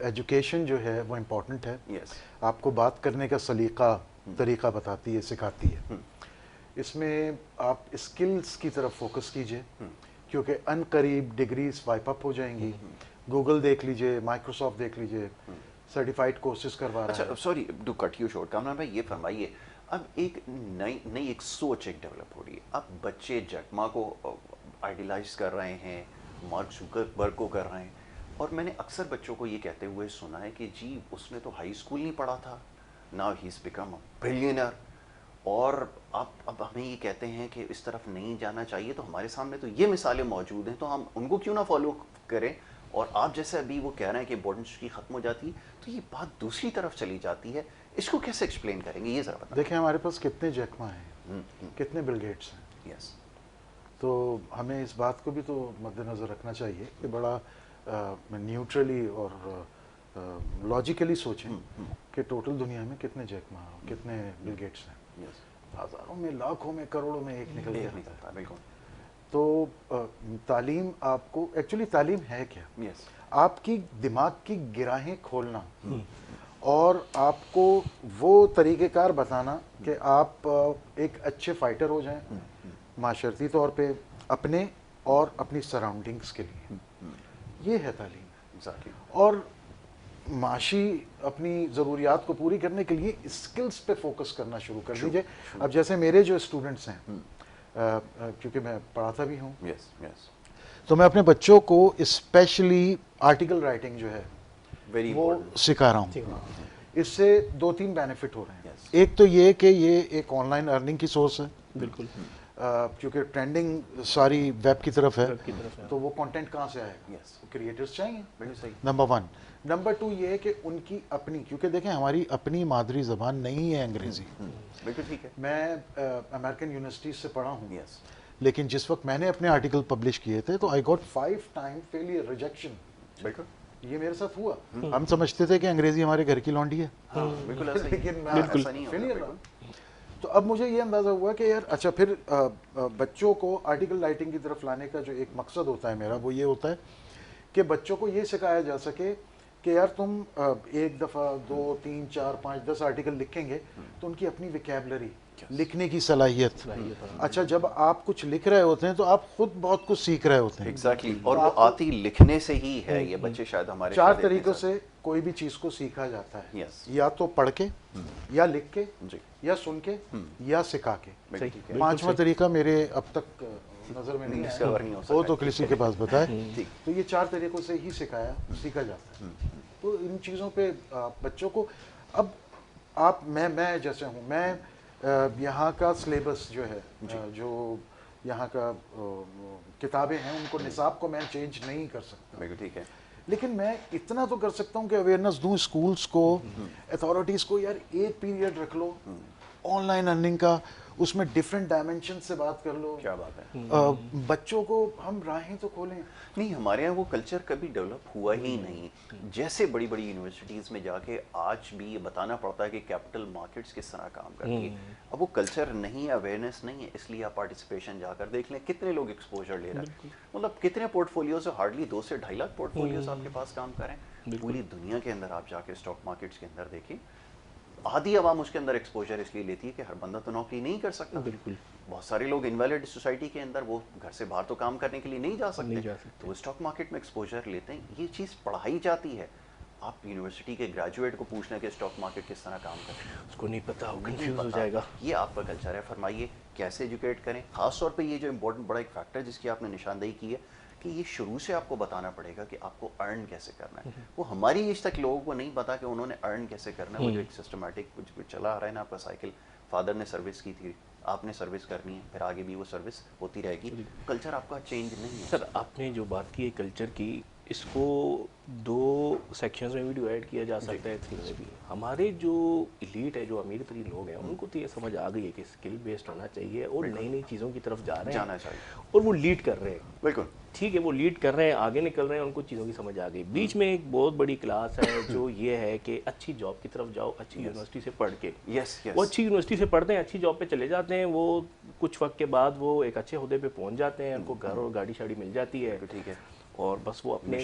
ایجوکیشن جو ہے وہ امپورٹنٹ ہے. آپ کو بات کرنے کا سلیقہ طریقہ بتاتی ہے, سکھاتی ہے. اس میں آپ اسکلس کی طرف فوکس کیجئے, کیونکہ ان قریب ڈگریز وائپ اپ ہو جائیں گی. گوگل دیکھ لیجئے, مائکروسافٹ دیکھ لیجئے, سرٹیفائڈ کورسز کروا رہا ہے. اچھا sorry to cut you short, Kamran بھائی یہ فرمائیے, اب ایک نئی ایک سوچ ایک ڈیولپ ہو رہی ہے. اب بچے جیک ما کو آئیڈیلائز کر رہے ہیں, مارک زوکربرگ کو کر رہے ہیں, اور میں نے اکثر بچوں کو یہ کہتے ہوئے سنا ہے کہ جی اس نے تو ہائی اسکول نہیں پڑھا تھا, now he is become a billionaire, اور اب ہمیں یہ کہتے ہیں کہ اس طرف نہیں جانا چاہیے. تو ہمارے سامنے تو یہ مثالیں موجود ہیں, تو ہم ان کو کیوں نہ فالو کریں. اور آپ جیسے ابھی وہ کہہ رہے ہیں کہ امپورٹنس کی ختم ہو جاتی ہے, تو یہ بات دوسری طرف چلی جاتی ہے. اس کو کیسے ایکسپلین کریں گے, یہ ذرا بتائیں. دیکھیں ہمارے پاس کتنے جیک ما ہیں, کتنے بل گیٹس ہیں. یس, تو ہمیں اس بات کو بھی تو مد نظر رکھنا چاہیے کہ بڑا نیوٹرلی اور لاجیکلی سوچیں کہ ٹوٹل دنیا میں کتنے جیک ما, کتنے بل گیٹس ہیں. ہزاروں میں, لاکھوں میں, کروڑوں میں ایک نکل جاتا ہے. بالکل. تو تعلیم آپ کو ایکچولی تعلیم ہے کیا, آپ کی دماغ کی گراہیں کھولنا اور آپ کو وہ طریقہ کار بتانا کہ آپ ایک اچھے فائٹر ہو جائیں, معاشرتی طور پہ اپنے اور اپنی سراؤنڈنگس کے لیے. یہ ہے تعلیم. اور معاشی اپنی ضروریات کو پوری کرنے کے لیے اسکلس پہ فوکس کرنا شروع کر دیجئے. اب جیسے میرے جو اسٹوڈنٹس ہیں, کیونکہ میں پڑھاتا بھی ہوں, تو میں اپنے بچوں کو اسپیشلی آرٹیکل رائٹنگ جو ہے وہ سکھا رہا ہوں. اس سے 2-3 بینیفٹ ہو رہے ہیں. ایک تو یہ کہ یہ ایک آن لائن ارننگ کی سورس ہے, بالکل, کیونکہ ٹرینڈنگ ساری ویب کی طرف ہے, تو وہ کنٹینٹ کہاں سے آئے گا؟ کریٹرز چاہیے, نمبر 1. نمبر 2 یہ ہے کہ ان کی اپنی, کیونکہ دیکھیں ہماری اپنی مادری زبان نہیں ہے انگریزی. میں امریکن یونیورسٹی سے پڑھا ہوں, لیکن جس وقت میں نے اپنے آرٹیکل پبلش کیے تھے تو I got 5 time failure, rejection. یہ میرے ساتھ ہوا. ہم سمجھتے تھے کہ انگریزی ہمارے گھر کی لونڈی ہے, لیکن فیلئر رہا. تو اب مجھے یہ اندازہ ہوا کہ یار اچھا, پھر بچوں کو آرٹیکل رائٹنگ کی طرف لانے کا جو ایک مقصد ہوتا ہے میرا, وہ یہ ہوتا ہے کہ بچوں کو یہ سکھایا جا سکے کہ یار تم ایک دفعہ 2 3 4 5 10 آرٹیکل لکھیں گے تو ان کی اپنی ویکیبلری, لکھنے کی صلاحیت. اچھا, جب آپ کچھ لکھ رہے ہوتے ہیں تو آپ خود بہت کچھ سیکھ رہے ہوتے ہیں. ایگزیکٹلی, اور وہ آتی لکھنے سے ہی ہے. یہ بچے شاید ہمارے 4 طریقوں سے کوئی بھی چیز کو سیکھا جاتا ہے, یا تو پڑھ کے, یا لکھ کے, یا سن کے, یا سکھا کے. 5واں طریقہ میرے اب تک نظر میں نہیں آیا, وہ تو کسی کے پاس بتائے. تو یہ 4 طریقوں سے ہی سیکھا جاتا ہے. تو ان چیزوں پہ بچوں کو, اب آپ میں جیسے ہوں, میں یہاں کا سلیبس جو ہے, جو یہاں کا کتابیں ہیں, ان کو نصاب کو میں چینج نہیں کر سکتا, ٹھیک ہے, لیکن میں اتنا تو کر سکتا ہوں کہ اویئرنیس دوں اسکولس کو, اتھارٹیز کو. یار ایک پیریڈ رکھ لو آن لائن ارننگ کا, اس میں ڈفرینٹ ڈائمینشن سے بات کر لو. کیا بات ہے. بچوں کو ہم راہیں تو کھولیں. نہیں, ہمارے یہاں وہ کلچر کبھی ڈیولپ ہوا ہی نہیں. جیسے بڑی بڑی یونیورسٹیز میں جا کے آج بھی یہ بتانا پڑتا ہے کہ کیپٹل مارکیٹس کس طرح کام کرتی ہے. اب وہ کلچر نہیں ہے, اویئرنیس نہیں ہے, اس لیے آپ پارٹیسپیشن جا کر دیکھ لیں کتنے لوگ ایکسپوجر لے رہے ہیں. مطلب کتنے پورٹ فولیوز, ہارڈلی 2 سے 2.5 لاکھ پورٹ فولیوز آپ کے پاس کام کریں. پوری دنیا کے اندر آپ جا کے اسٹاک مارکیٹس کے اندر دیکھیں, آدھی عوام اس کے اندر ایکسپوجر اس لیے لیتی ہے کہ ہر بندہ تو نوکری نہیں کر سکتا. بالکل, بہت سارے لوگ انویلڈ سوسائٹی کے اندر, وہ گھر سے باہر تو کام کرنے کے لیے نہیں جا سکتے, تو وہ اسٹاک مارکیٹ میں ایکسپوجر لیتے ہیں. یہ چیز پڑھائی جاتی ہے. آپ یونیورسٹی کے گریجویٹ کو پوچھنا کہ اسٹاک مارکیٹ کس طرح کام کرتے ہیں, اس کو نہیں پتا, وہ کنفیوز ہو جائے گا. یہ آپ کا کلچر ہے. فرمائیے کیسے ایجوکیٹ کریں. خاص طور پہ یہ جو امپورٹنٹ بڑا ایک فیکٹر جس کی آپ نے نشاندہی کی ہے کہ یہ شروع سے آپ کو بتانا پڑے گا کہ آپ کو ارن کیسے کرنا ہے. وہ ہماری ایج تک لوگوں کو نہیں پتا کہ انہوں نے ارن کیسے کرنا ہے. وہ جو ایک سسٹمیٹک کچھ چلا آ رہا ہے نا آپ کا سائیکل, فادر نے سروس کی تھی, آپ نے سروس کرنی ہے, پھر آگے بھی وہ سروس ہوتی رہے گی. کلچر آپ کا چینج نہیں ہے. سر, آپ نے جو بات کی ہے کلچر کی, اس کو 2 سیکشنز میں بھی ڈیوائڈ کیا جا سکتا ہے, 3 میں بھی. ہمارے جو ایلیٹ ہے, جو امیر ترین لوگ ہیں, ان کو تو یہ سمجھ آ گئی ہے کہ اسکل بیسڈ ہونا چاہیے اور نئی نئی چیزوں کی طرف جا رہے ہیں, اور وہ لیڈ کر رہے ہیں. بالکل ٹھیک ہے, وہ لیڈ کر رہے ہیں, آگے نکل رہے ہیں, ان کو چیزوں کی سمجھ آ گئی. بیچ میں ایک بہت بڑی کلاس ہے جو یہ ہے کہ اچھی جاب کی طرف جاؤ, اچھی یونیورسٹی سے پڑھ کے. وہ اچھی یونیورسٹی سے پڑھتے ہیں, اچھی جاب پہ چلے جاتے ہیں, وہ کچھ وقت کے بعد وہ ایک اچھے عہدے پہ پہنچ جاتے ہیں, ان کو گھر اور گاڑی شاڑی مل جاتی ہے. ٹھیک ہے, اور بس وہ اپنے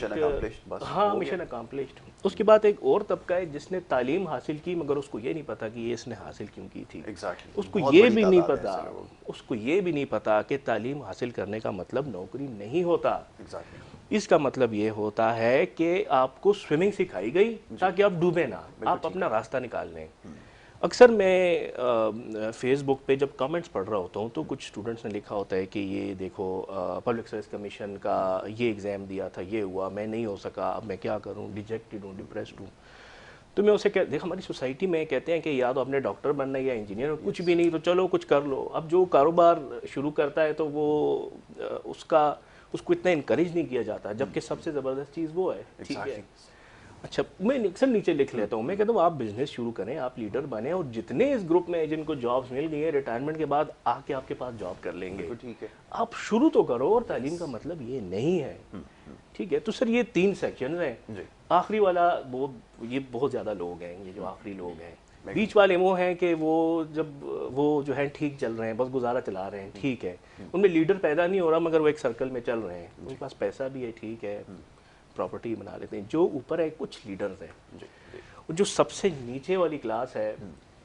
مشن اکمپلشڈ. اس کے بعد ایک اور طبقہ ہے جس نے تعلیم حاصل کی, مگر اس کو یہ نہیں پتا کہ یہ اس نے حاصل کیوں کی تھی. اس کو یہ بھی نہیں پتا کہ تعلیم حاصل کرنے کا مطلب نوکری نہیں ہوتا. اس کا مطلب یہ ہوتا ہے کہ آپ کو سوئمنگ سکھائی گئی تاکہ آپ ڈوبے نہ, آپ اپنا راستہ نکال لیں. اکثر میں فیس بک پہ جب کامنٹس پڑھ رہا ہوتا ہوں تو کچھ اسٹوڈنٹس نے لکھا ہوتا ہے کہ یہ دیکھو پبلک سروس کمیشن کا یہ ایگزام دیا تھا, یہ ہوا, میں نہیں ہو سکا, اب میں کیا کروں, ڈیجیکٹڈ ہوں, ڈپریسڈ ہوں. تو میں اسے دیکھ, ہماری سوسائٹی میں کہتے ہیں کہ یا تو آپ نے ڈاکٹر بننا ہے یا انجینئر, کچھ بھی نہیں تو چلو کچھ کر لو. اب جو کاروبار شروع کرتا ہے تو وہ اس کو اتنا انکریج نہیں کیا جاتا, جبکہ سب سے زبردست چیز وہ ہے. ٹھیک ہے, اچھا میں اکثر نیچے لکھ لیتا ہوں, میں کہتا ہوں آپ بزنس شروع کریں, آپ لیڈر بنیں, اور جتنے اس گروپ میں جن کو جابس مل گئی ہیں ریٹائرمنٹ کے بعد آ کے آپ کے پاس جاب کر لیں گے. ٹھیک ہے, آپ شروع تو کرو. اور تعلیم کا مطلب یہ نہیں ہے. ٹھیک ہے, تو سر یہ 3 سیکشنز ہیں. آخری والا یہ بہت زیادہ لوگ ہیں, یہ جو آخری لوگ ہیں. بیچ والے وہ ہیں کہ وہ جب وہ جو ہیں ٹھیک چل رہے ہیں, بس گزارا چلا رہے ہیں, ٹھیک ہے, ان میں لیڈر پیدا نہیں ہو رہا, مگر وہ ایک سرکل میں چل رہے ہیں, ان کے پاس پیسہ بھی ہے, ٹھیک ہے, پراپرٹی بنا لیتے ہیں. جو اوپر ہے کچھ لیڈرز ہیں, جو سب سے نیچے والی کلاس ہے,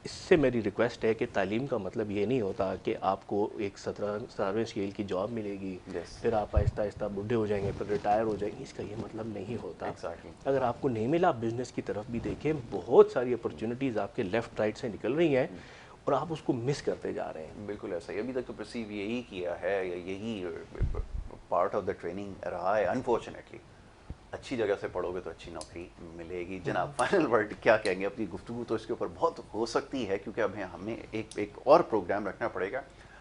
اس سے میری ریکویسٹ ہے کہ تعلیم کا مطلب یہ نہیں ہوتا کہ آپ کو ایک 17ویں اسکیل کی جاب ملے گی، پھر آپ آہستہ آہستہ بڈھے ہو جائیں گے، پھر ریٹائر ہو جائیں گے. اس کا یہ مطلب نہیں ہوتا. اگر آپ کو نہیں ملا، آپ بزنس کی طرف بھی دیکھیں، بہت ساری اپرچونیٹیز آپ کے لیفٹ رائٹ سے نکل رہی ہیں اور آپ اس کو مس کرتے جا رہے ہیں. بالکل ایسا ہی. ابھی تک تو پرسیو یہی کیا ہے، یا یہی پارٹ آف دا ٹریننگ رہا ہے. انفارچونیٹلی اچھی جگہ سے پڑھو گے تو اچھی نوکری ملے گی. جناب فائنل ورڈ کیا کہیں گے؟ اپنی گفتگو تو اس کے اوپر بہت ہو سکتی ہے، کیونکہ اب ہمیں ایک اور پروگرام رکھنا پڑے گا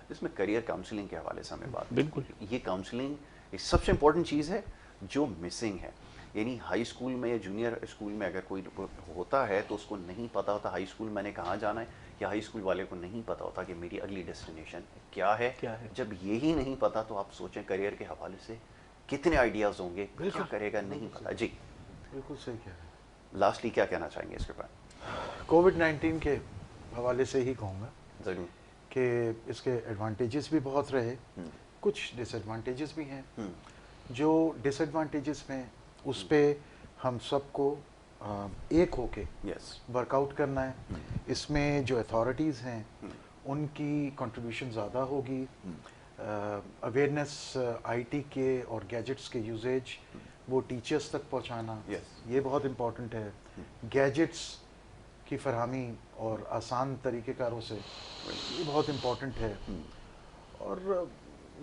جس میں کریئر کاؤنسلنگ کے حوالے سے ہمیں بات. بالکل یہ کاؤنسلنگ ایک سب سے امپورٹنٹ چیز ہے جو مسنگ ہے. یعنی ہائی اسکول میں یا جونیئر اسکول میں اگر کوئی ہوتا ہے تو اس کو نہیں پتا ہوتا ہائی اسکول میں نے کہاں جانا ہے، یا ہائی اسکول والے کو نہیں پتا ہوتا کہ میری اگلی ڈیسٹینیشن کیا ہے. جب یہی نہیں پتا تو آپ سوچیں کریئر کے حوالے سے کتنے آئیڈیاز ہوں گے، کیا کرے گا نہیں پتا. جی بالکل صحیح کہہ رہے ہیں. لاسٹلی کیا کہنا چاہیں گے اس کے بعد؟ کووڈ-19 کے حوالے سے ہی کہوں گا ضرور کہ اس کے ایڈوانٹیجز بھی بہت رہے، کچھ ڈس ایڈوانٹیجز بھی ہیں. جو ڈس ایڈوانٹیجز میں اس پہ ہم سب کو ایک ہو کے ورک آؤٹ کرنا ہے. اس میں جو اتھارٹیز ہیں ان کی کنٹریبیوشن زیادہ ہوگی. اویئرنیس آئی ٹی کے اور گیجٹس کے یوزیج وہ ٹیچرس تک پہنچانا، یہ بہت امپورٹنٹ ہے. گیجٹس کی فراہمی اور آسان طریقہ کاروں سے یہ بہت امپورٹنٹ ہے. اور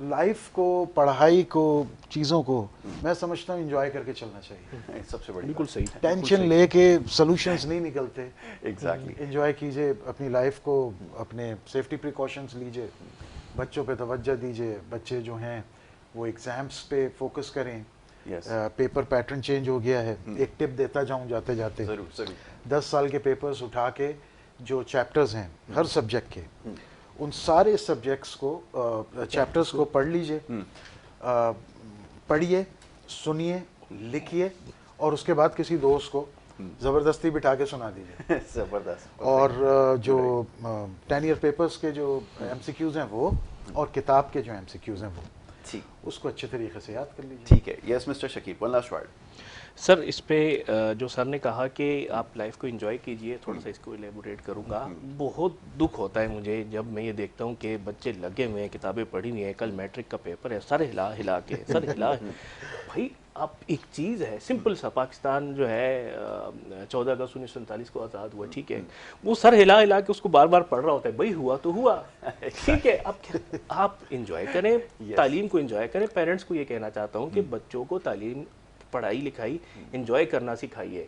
لائف کو، پڑھائی کو، چیزوں کو میں سمجھتا ہوں انجوائے کر کے چلنا چاہیے. سب سے بڑی بالکل صحیح. ٹینشن لے کے سولوشنز نہیں نکلتے. ایگزیکٹلی. انجوائے کیجئے اپنی لائف کو، اپنے سیفٹی پریکاشنز لیجئے، بچوں پہ توجہ دیجئے. بچے جو ہیں وہ ایگزامس پہ فوکس کریں. پیپر پیٹرن چینج ہو گیا ہے. ایک ٹپ دیتا جاؤں جاتے جاتے، 10 سال کے پیپرز اٹھا کے جو چیپٹرز ہیں ہر سبجیکٹ کے، ان سارے سبجیکٹس کو، چیپٹرز کو پڑھ لیجئے. پڑھیے، سنیے، لکھیے، اور اس کے بعد کسی دوست کو زبردستی بٹھا کے سنا دیجئے. زبردست. اور جو 10 ایئر پیپرز کے جو ایم سی کیوز ہیں وہ، اور کتاب کے جو ایم سی کیوز ہیں وہ، اس کو اچھے طریقے سے یاد کر لیجیے. ٹھیک ہے. یس مسٹر شکیب، ون لاسٹ ورڈ. سر اس پہ جو سر نے کہا کہ آپ لائف کو انجوائے کیجئے، تھوڑا سا اس کو ایلیبوریٹ کروں گا. بہت دکھ ہوتا ہے مجھے جب میں یہ دیکھتا ہوں کہ بچے لگے ہوئے ہیں، کتابیں پڑھی ہوئی ہیں، کل میٹرک کا پیپر ہے، سر ہلا ہلا کے، سر ہلا. بھائی آپ ایک چیز ہے سمپل سا، پاکستان جو ہے 14 اگست 1947 کو آزاد ہوا، ٹھیک ہے، وہ سر ہلا ہلا کے اس کو بار بار پڑھ رہا ہوتا ہے. بھائی ہوا تو ہوا، ٹھیک ہے. آپ انجوائے کریں، تعلیم کو انجوائے کریں. پیرنٹس کو یہ کہنا چاہتا ہوں کہ بچوں کو تعلیم، پڑھائی لکھائی انجوائے کرنا سکھائیے.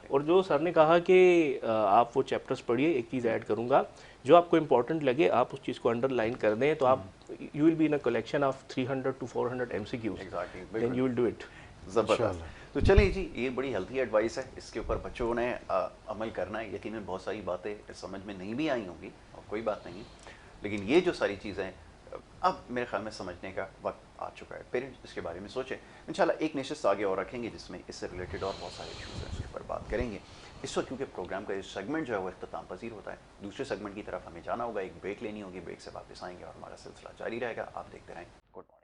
اور جو سر نے کہا کہ آپ وہ چیپٹرز پڑھیے، ایک چیز ایڈ کروں گا، جو آپ کو امپورٹنٹ لگے آپ اس چیز کو انڈر لائن کر دیں تو آپ you will be in a collection of 300 to 400 MCQs. Then you will do it. زبردست. تو چلیں جی، یہ بڑی ہیلتھی ایڈوائس ہے. اس کے اوپر بچوں نے عمل کرنا ہے. یقیناً بہت ساری باتیں سمجھ میں نہیں بھی آئی ہوں گی، اور کوئی بات نہیں، لیکن یہ جو ساری چیزیں اب میرے خیال میں سمجھنے کا وقت آ چکا ہے. پیرنٹس اس کے بارے میں سوچیں. انشاءاللہ ایک نشست آگے اور رکھیں گے جس میں اس سے ریلیٹڈ اور بہت سارے ایشوز ہیں، اس کے اوپر بات کریں گے. اس وقت کیونکہ پروگرام کا یہ سیگمنٹ جو ہے وہ اختتام پذیر ہوتا ہے، دوسرے سیگمنٹ کی طرف ہمیں جانا ہوگا. ایک بریک لینی ہوگی، بریک سے واپس آئیں گے اور ہمارا سلسلہ جاری رہے گا. آپ دیکھتے رہیں. Good morning.